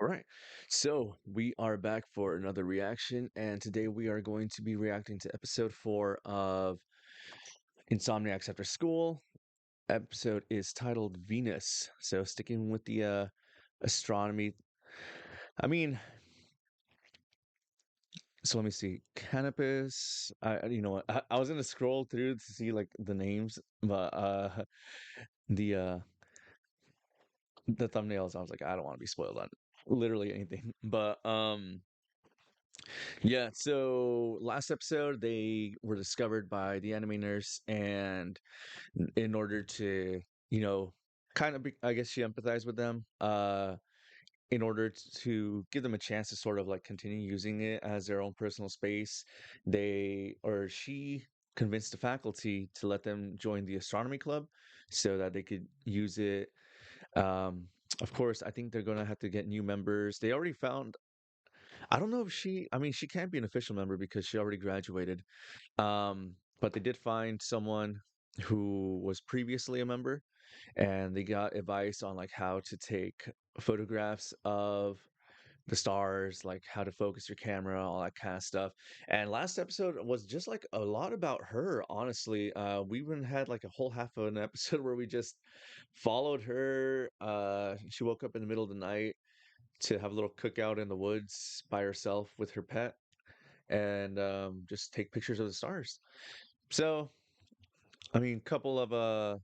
All right. So we are back for another reaction, and today we are going to be reacting to episode 4 of Insomniacs After School. Episode is titled Venus. So sticking with the astronomy. I mean, so let me see. Canopus. You know what? I was gonna scroll through to see like the names, but the uh the thumbnails, I was like, I don't want to be spoiled on literally anything. But yeah, so last episode they were discovered by the anime nurse, and in order to, you know, kind of be, I guess she empathized with them, in order to give them a chance to sort of like continue using it as their own personal space, she convinced the faculty to let them join the astronomy club so that they could use it. Um, of course, I think they're gonna have to get new members. They already found I don't know if I mean, she can't be an official member because she already graduated. But they did find someone who was previously a member, and they got advice on like how to take photographs of the stars, like how to focus your camera, all that kind of stuff. And last episode was just like a lot about her, honestly. We even had like a whole half of an episode where we just followed her. She woke up in the middle of the night to have a little cookout in the woods by herself with her pet, and just take pictures of the stars. So, I mean, couple of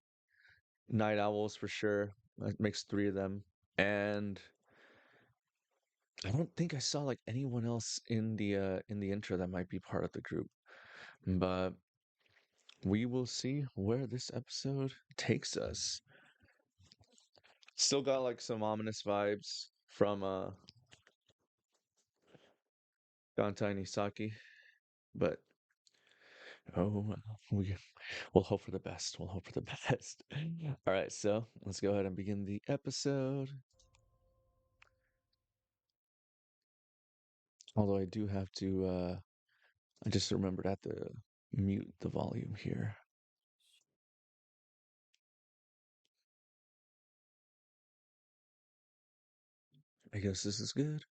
night owls for sure. That makes three of them, and I don't think I saw like anyone else in the intro that might be part of the group. But we will see where this episode takes us. Still got like some ominous vibes from Gantai Nisaki, but oh well, we'll hope for the best. We'll hope for the best. All right, so let's go ahead and begin the episode. Although I do have to, I just remembered I have to mute the volume here. I guess this is good.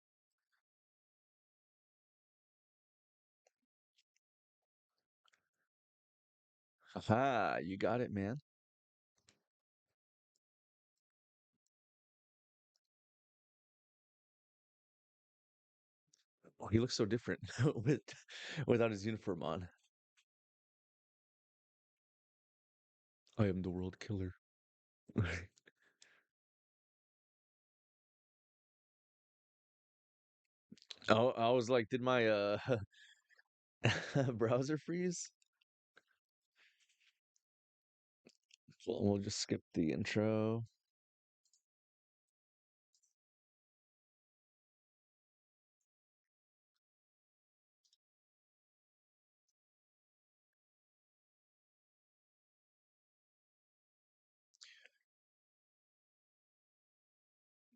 Haha, you got it, man. Oh, he looks so different with without his uniform on. I am the world killer. I was like, did my browser freeze? Well, we'll just skip the intro.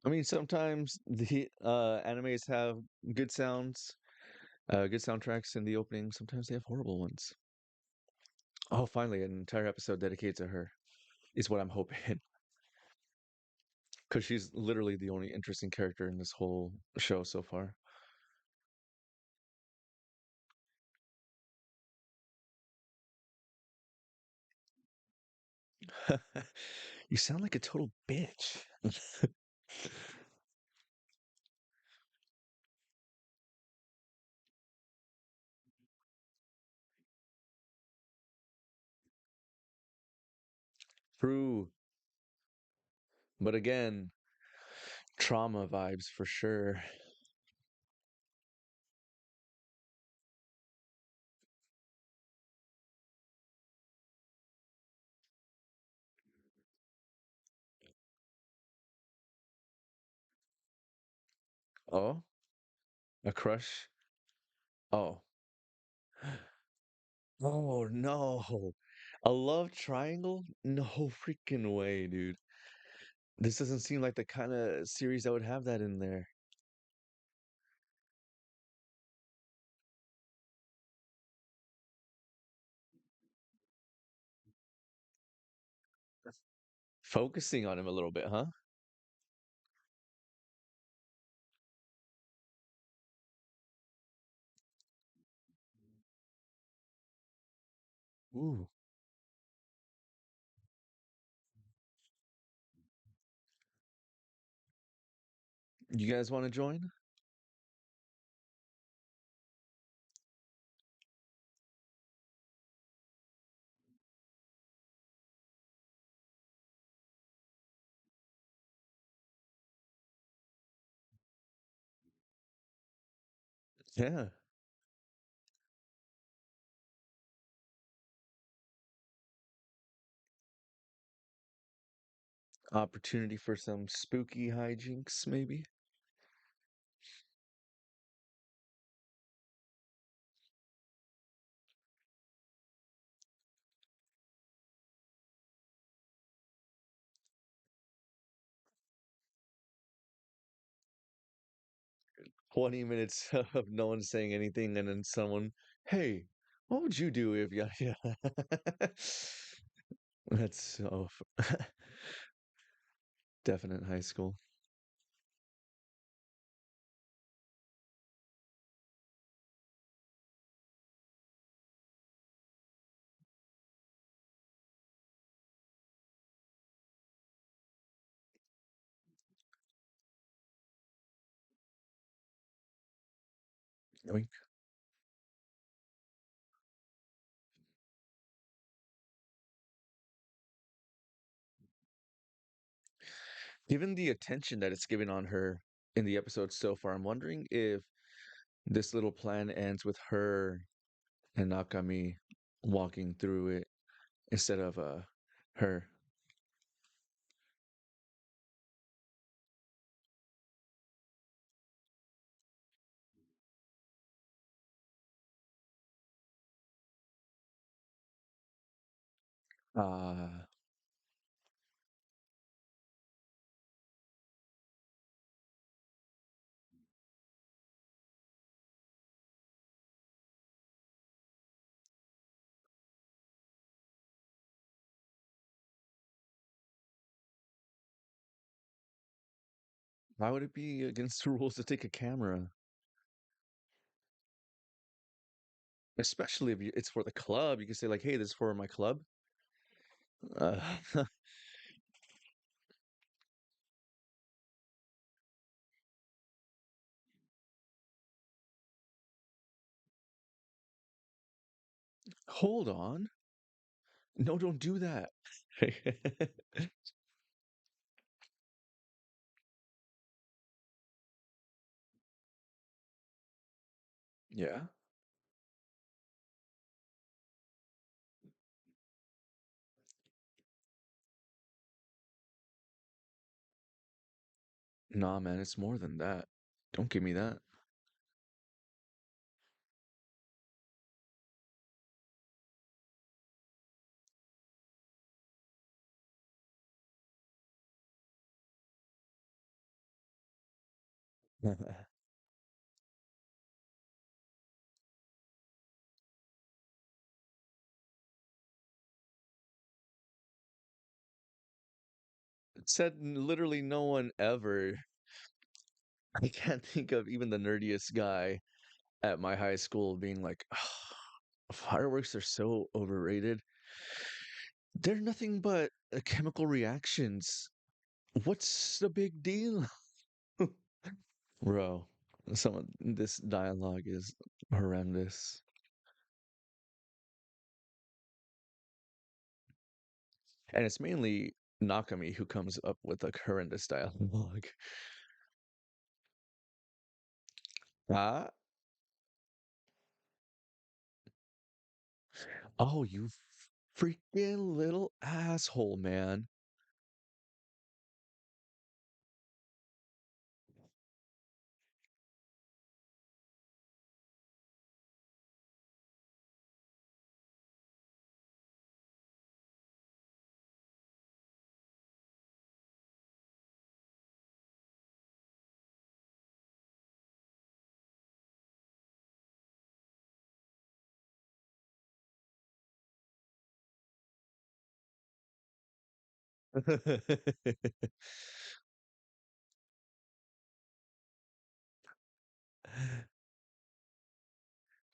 I mean, sometimes the animes have good sounds, good soundtracks in the opening. Sometimes they have horrible ones. Oh, finally, an entire episode dedicated to her is what I'm hoping. Because she's literally the only interesting character in this whole show so far. You sound like a total bitch. True. But again, trauma vibes for sure. Oh, a crush? Oh. Oh no. A love triangle? No freaking way, dude. This doesn't seem like the kind of series that would have that in there. Focusing on him a little bit, huh? Ooh. You guys want to join? Yeah. Opportunity for some spooky hijinks, maybe? 20 minutes of no one saying anything, and then someone, hey, what would you do if you, yeah. That's so definite high school. Yoink. Given the attention that it's given on her in the episode so far, I'm wondering if this little plan ends with her and Nakami walking through it instead of her. Uh why would it be against the rules to take a camera? Especially if it's for the club. You can say like, "Hey, this is for my club." Uh, hold on. No, don't do that. Yeah. Nah, man, it's more than that. Don't give me that. Said literally no one ever. I can't think of even the nerdiest guy at my high school being like, fireworks are so overrated. They're nothing but chemical reactions. What's the big deal? Bro, some of this dialogue is horrendous. And it's mainly Nakami who comes up with like horrendous dialogue. Ah, oh, you freaking little asshole, man.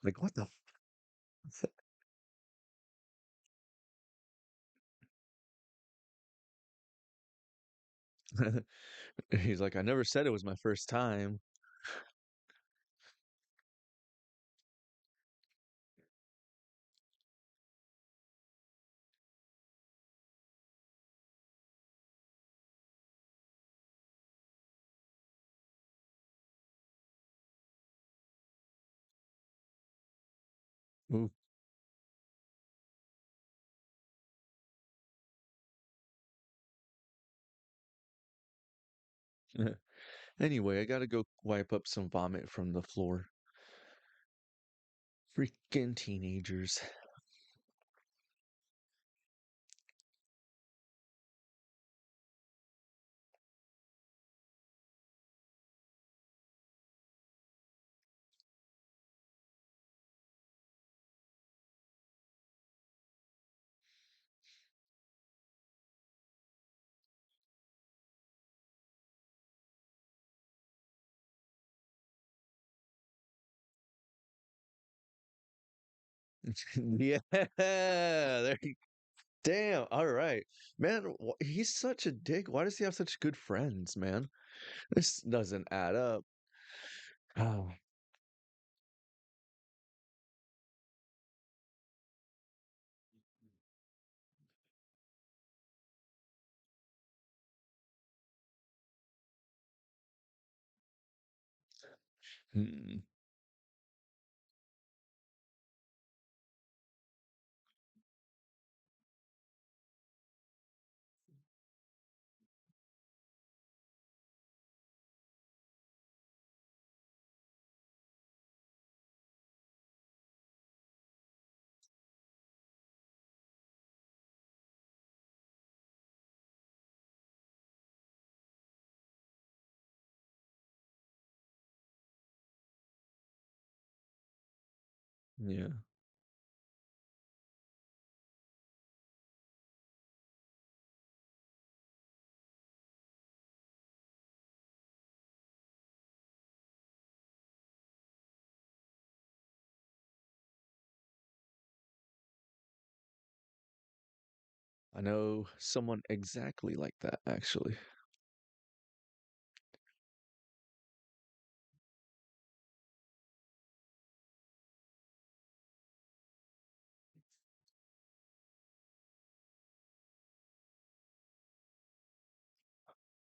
Like, what the He's like, I never said it was my first time. Ooh. Anyway, I gotta go wipe up some vomit from the floor. Freaking teenagers. Yeah, there you damn. All right. Man, he's such a dick. Why does he have such good friends, man? This doesn't add up. Oh. Hmm. Yeah. I know someone exactly like that, actually.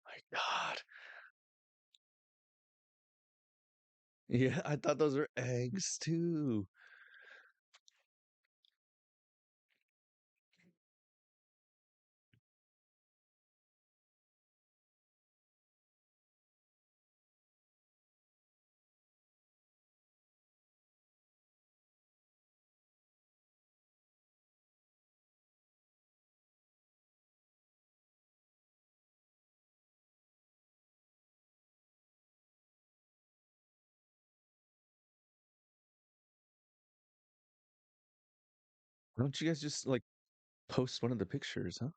My God. Yeah, I thought those were eggs too. Why don't you guys just like post one of the pictures, huh?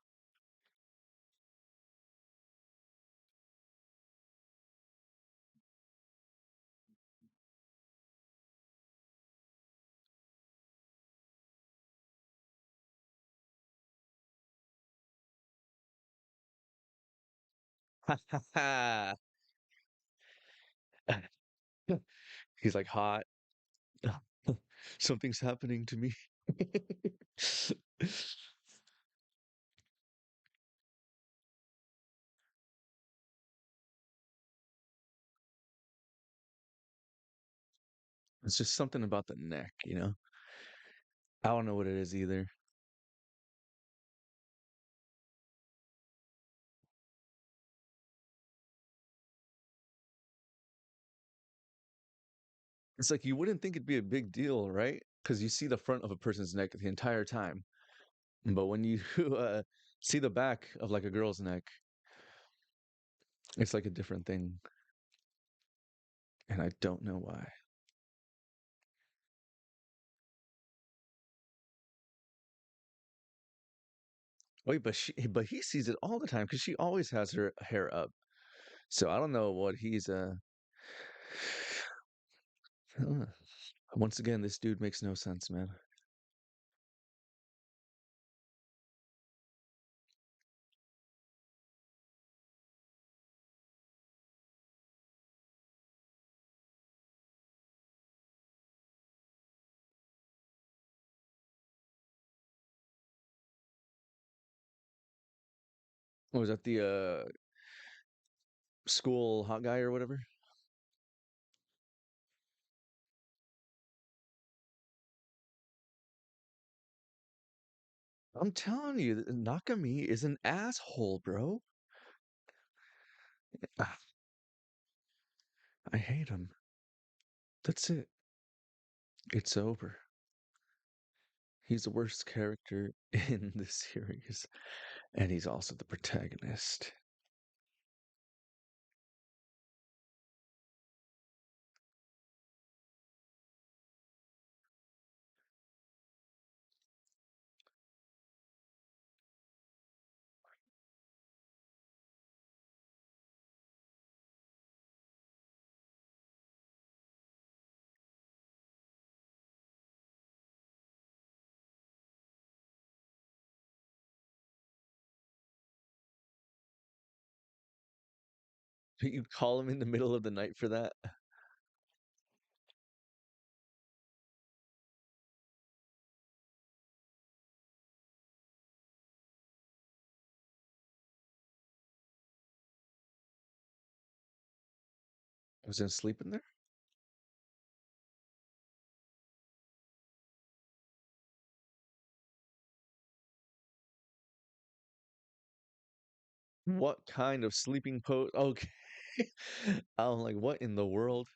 He's like hot. Something's happening to me. It's just something about the neck, you know? I don't know what it is either. It's like you wouldn't think it'd be a big deal, right? Because you see the front of a person's neck the entire time. But when you see the back of like a girl's neck, it's like a different thing. And I don't know why. Wait, but he sees it all the time because she always has her hair up. So I don't know what he's huh. Once again, this dude makes no sense, man. Was that the school hot guy or whatever? I'm telling you, Nakami is an asshole, bro. Ah, I hate him. That's it. It's over. He's the worst character in this series, and he's also the protagonist. You call him in the middle of the night for that? Was in sleeping there? What kind of sleeping pose? Okay. I'm like, what in the world?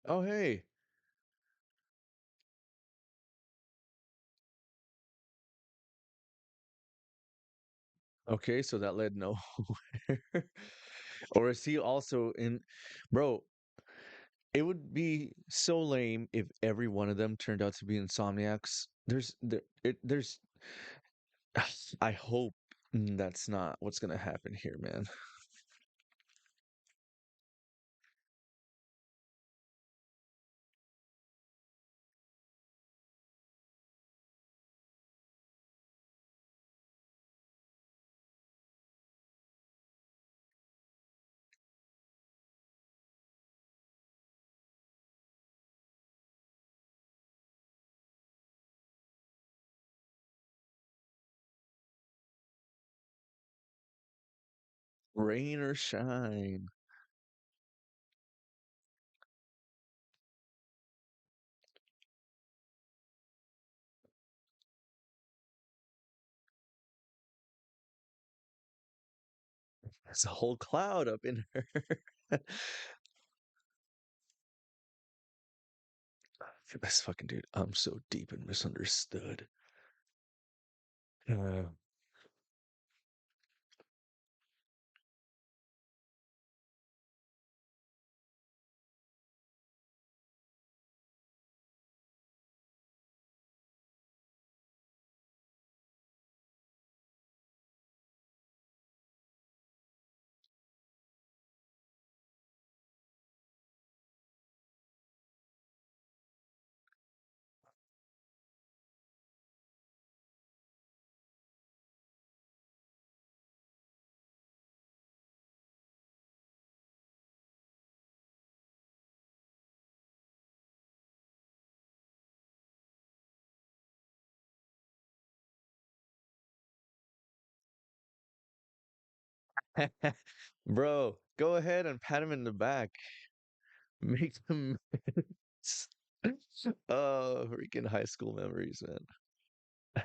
Oh, hey. Okay, so that led nowhere. Or is he also in, bro? It would be so lame if every one of them turned out to be insomniacs. There's. I hope that's not what's gonna happen here, man. Rain or shine. There's a whole cloud up in her. This fucking dude. I'm so deep and misunderstood. Uh, Bro, go ahead and pat him in the back. Make them. Oh, freaking high school memories, man.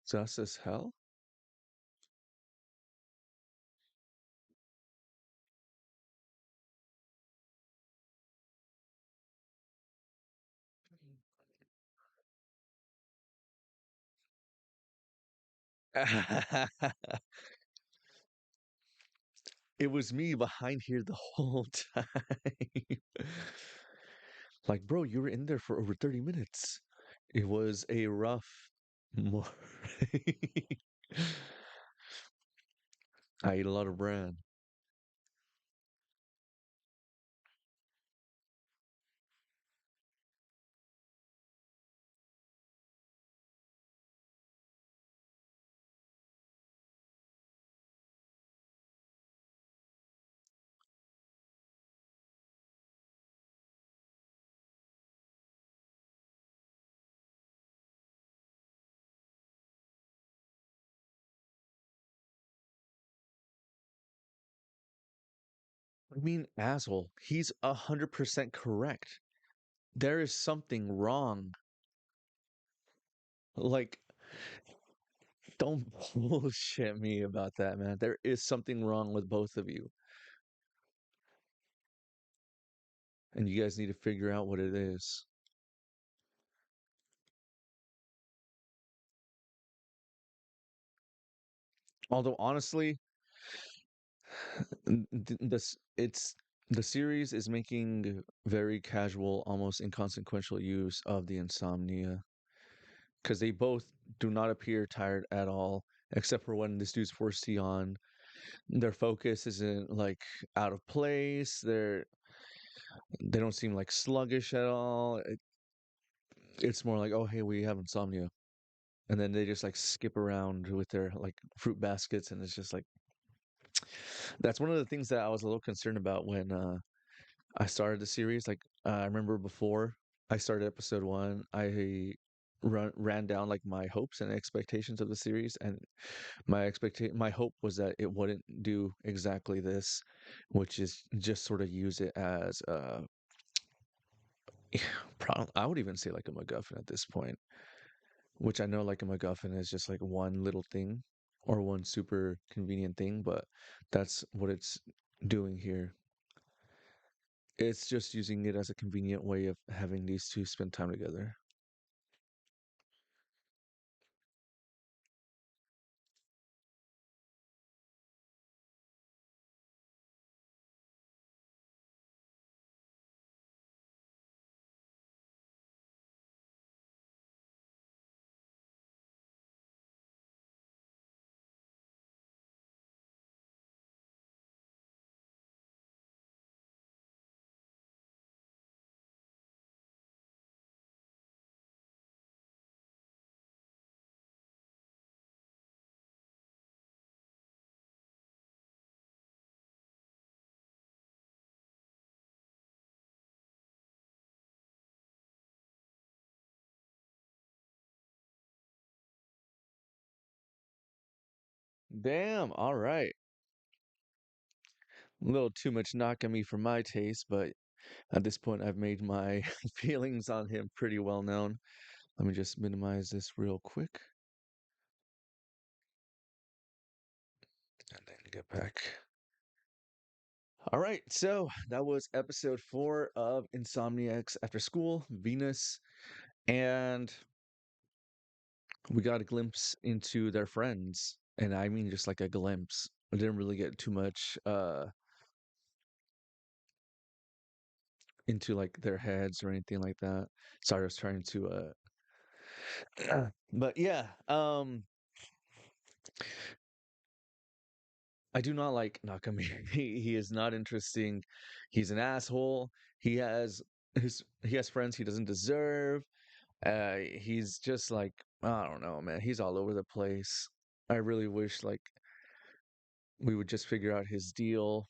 Sus as hell? It was me behind here the whole time. Like, bro, you were in there for over 30 minutes. It was a rough morning. I ate a lot of bread. I mean, asshole, he's 100% correct. There is something wrong. Like, don't bullshit me about that, man. There is something wrong with both of you, and you guys need to figure out what it is. Although, honestly, this it's the series is making very casual, almost inconsequential use of the insomnia because they both do not appear tired at all, except for when this dude's forced on. Their focus isn't like out of place. They don't seem like sluggish at all. It's more like, oh hey, we have insomnia, and then they just like skip around with their like fruit baskets, and it's just like that's one of the things that I was a little concerned about when I started the series. Like I remember before I started episode one, I ran down like my hopes and expectations of the series, and my hope was that it wouldn't do exactly this, which is just sort of use it as I would even say like a MacGuffin at this point, which I know like a MacGuffin is just like one little thing or one super convenient thing, but that's what it's doing here. It's just using it as a convenient way of having these two spend time together. Damn, all right. A little too much Nakami for my taste, but at this point I've made my feelings on him pretty well known. Let me just minimize this real quick and then get back. All right, so that was episode 4 of Insomniacs After School, Venus, and we got a glimpse into their friends. And I mean just like a glimpse. I didn't really get too much into like their heads or anything like that. Sorry, I was trying to but yeah, I do not like Nakami. He is not interesting. He's an asshole. He has friends he doesn't deserve. He's just like I don't know, man. He's all over the place. I really wish like we would just figure out his deal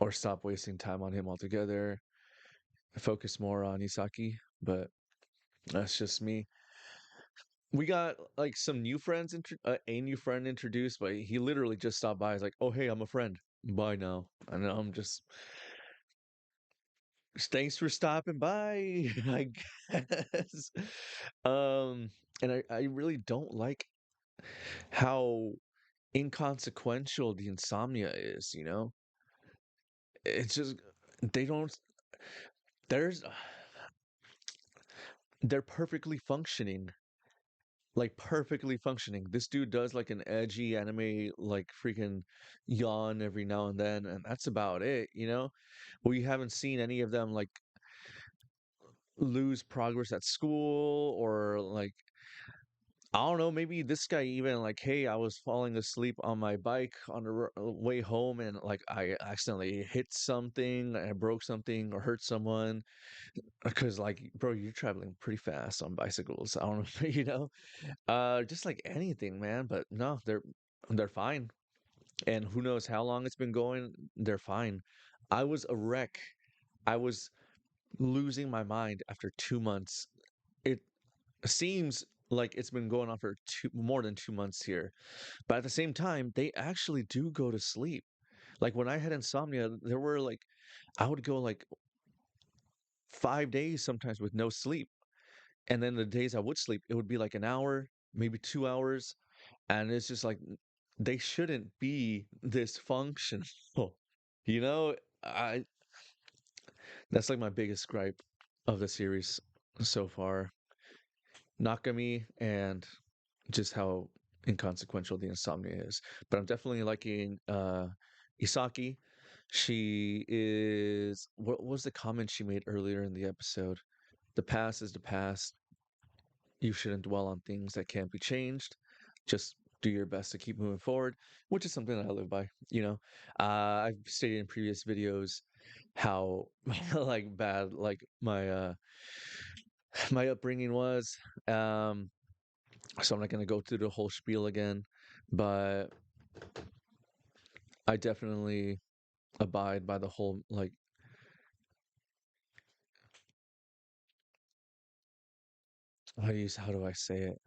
or stop wasting time on him altogether. Focus more on Isaki, but that's just me. We got like some new friends, a new friend introduced, but he literally just stopped by. He's like, "Oh, hey, I'm a friend. Bye now." And I'm just, thanks for stopping by, I guess. Um, and I really don't like how inconsequential the insomnia is. It's just they don't. There's they're perfectly functioning. like perfectly functioning. This dude does like an edgy anime like freaking yawn every now and then, and that's about it, you know? We haven't seen any of them like lose progress at school or like I don't know, maybe this guy even like, hey, I was falling asleep on my bike on the way home and like I accidentally hit something, I broke something or hurt someone because like bro, you're traveling pretty fast on bicycles. I don't know, you know? Just like anything, man, but no, they're fine. And who knows how long it's been going, they're fine. I was a wreck. I was losing my mind after 2 months. It seems like it's been going on for more than 2 months here. But at the same time, they actually do go to sleep. Like when I had insomnia, there were like I would go like 5 days sometimes with no sleep. And then the days I would sleep, it would be like an hour, maybe 2 hours. And it's just like they shouldn't be this functional. You know, I that's like my biggest gripe of the series so far. Nakami and just how inconsequential the insomnia is. But I'm definitely liking Isaki. She is what was the comment she made earlier in the episode? The past is the past. You shouldn't dwell on things that can't be changed. Just do your best to keep moving forward, which is something that I live by. I've stated in previous videos how like bad like my my upbringing was. Um, so I'm not gonna go through the whole spiel again, but I definitely abide by the whole like how do I say it?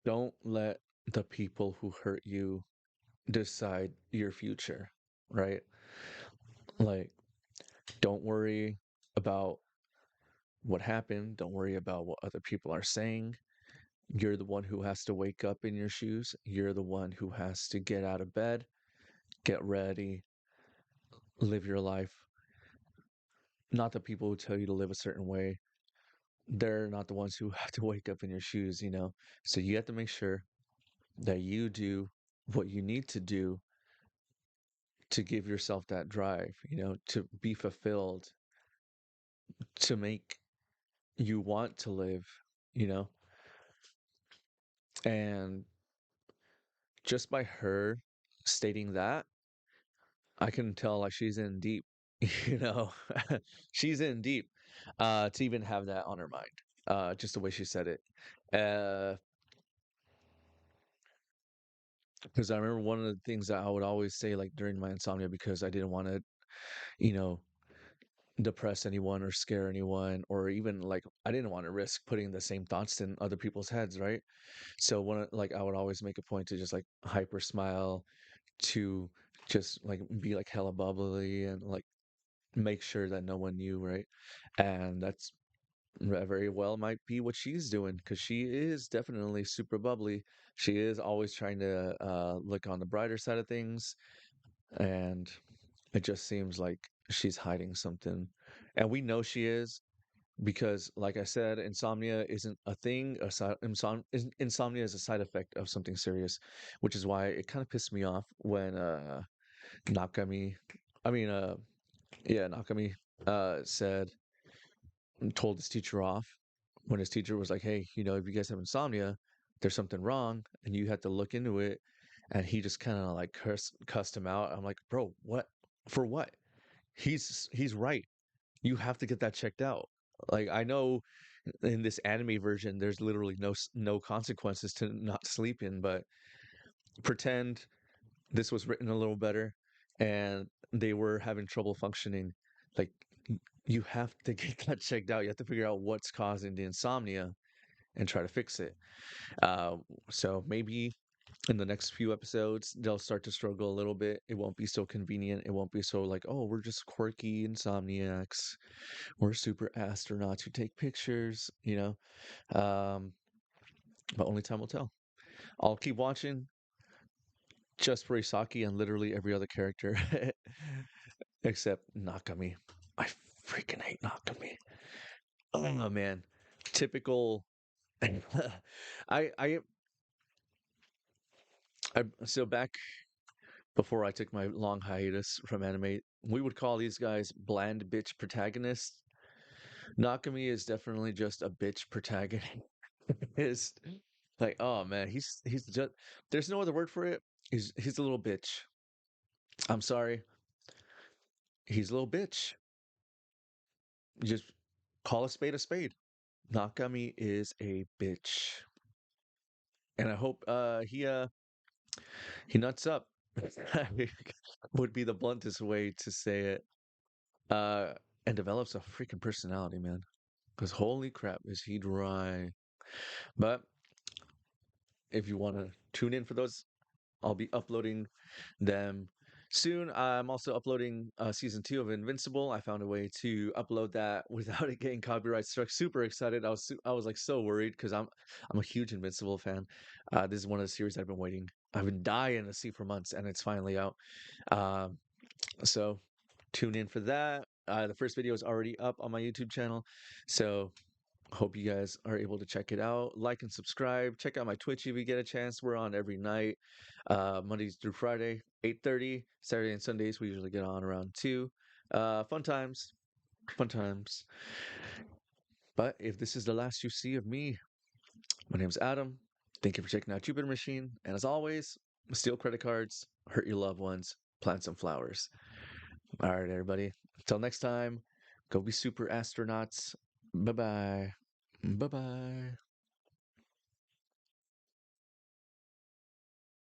Don't let the people who hurt you decide your future, right? Like don't worry about what happened. Don't worry about what other people are saying. You're the one who has to wake up in your shoes. You're the one who has to get out of bed, get ready, live your life. Not the people who tell you to live a certain way. They're not the ones who have to wake up in your shoes, you know? So you have to make sure that you do what you need to do to give yourself that drive, to be fulfilled, to make you want to live, you know? And just by her stating that, I can tell like she's in deep, you know. She's in deep to even have that on her mind. Just the way she said it. Uh because I remember one of the things that I would always say like during my insomnia because I didn't want to, you know, depress anyone or scare anyone or even like I didn't want to risk putting the same thoughts in other people's heads, right? So like I would always make a point to just like hyper smile, to just like be like hella bubbly and like make sure that no one knew, right? And that's very well might be what she's doing because she is definitely super bubbly. She is always trying to look on the brighter side of things, and it just seems like she's hiding something. And we know she is because, like I said, insomnia isn't a thing. Insomnia is a side effect of something serious, which is why it kind of pissed me off when Nakami, I mean, yeah, Nakami said told his teacher off when his teacher was like, "Hey, if you guys have insomnia, there's something wrong, and you have to look into it." And he just kind of like cussed him out. I'm like, "Bro, what? For what? He's right. You have to get that checked out." Like I know in this anime version, there's literally no consequences to not sleeping, but pretend this was written a little better and they were having trouble functioning. Like you have to get that checked out. You have to figure out what's causing the insomnia and try to fix it. Uh, so maybe in the next few episodes, they'll start to struggle a little bit. It won't be so convenient. It won't be so like, oh, we're just quirky insomniacs. We're super astronauts who take pictures, but only time will tell. I'll keep watching just for Isaki and literally every other character except Nakami. I freaking hate Nakami. Oh man, typical. I, I, so back before I took my long hiatus from anime, we would call these guys bland bitch protagonists. Nakami is definitely just a bitch protagonist. Like, oh man, he's just there's no other word for it. He's a little bitch. I'm sorry, he's a little bitch. Just call a spade a spade. Nakami is a bitch, and I hope he nuts up. Would be the bluntest way to say it. Uh, and develops a freaking personality, man. Because holy crap, is he dry? But if you want to tune in for those, I'll be uploading them soon. I'm also uploading season 2 of Invincible. I found a way to upload that without it getting copyright struck. Super excited. I was like so worried because I'm a huge Invincible fan. This is one of the series I've been waiting. I've been dying to see for months, and it's finally out. Um, so tune in for that. The first video is already up on my YouTube channel, so hope you guys are able to check it out. Like and subscribe. Check out my Twitch if you get a chance. We're on every night, Mondays through Friday, 8:30. Saturday and Sundays we usually get on around 2. Fun times, fun times. But if this is the last you see of me, my name's Adam. Thank you for checking out Jupiter Machine. And as always, steal credit cards, hurt your loved ones, plant some flowers. All right, everybody. Until next time, go be super astronauts. Bye bye. Bye bye.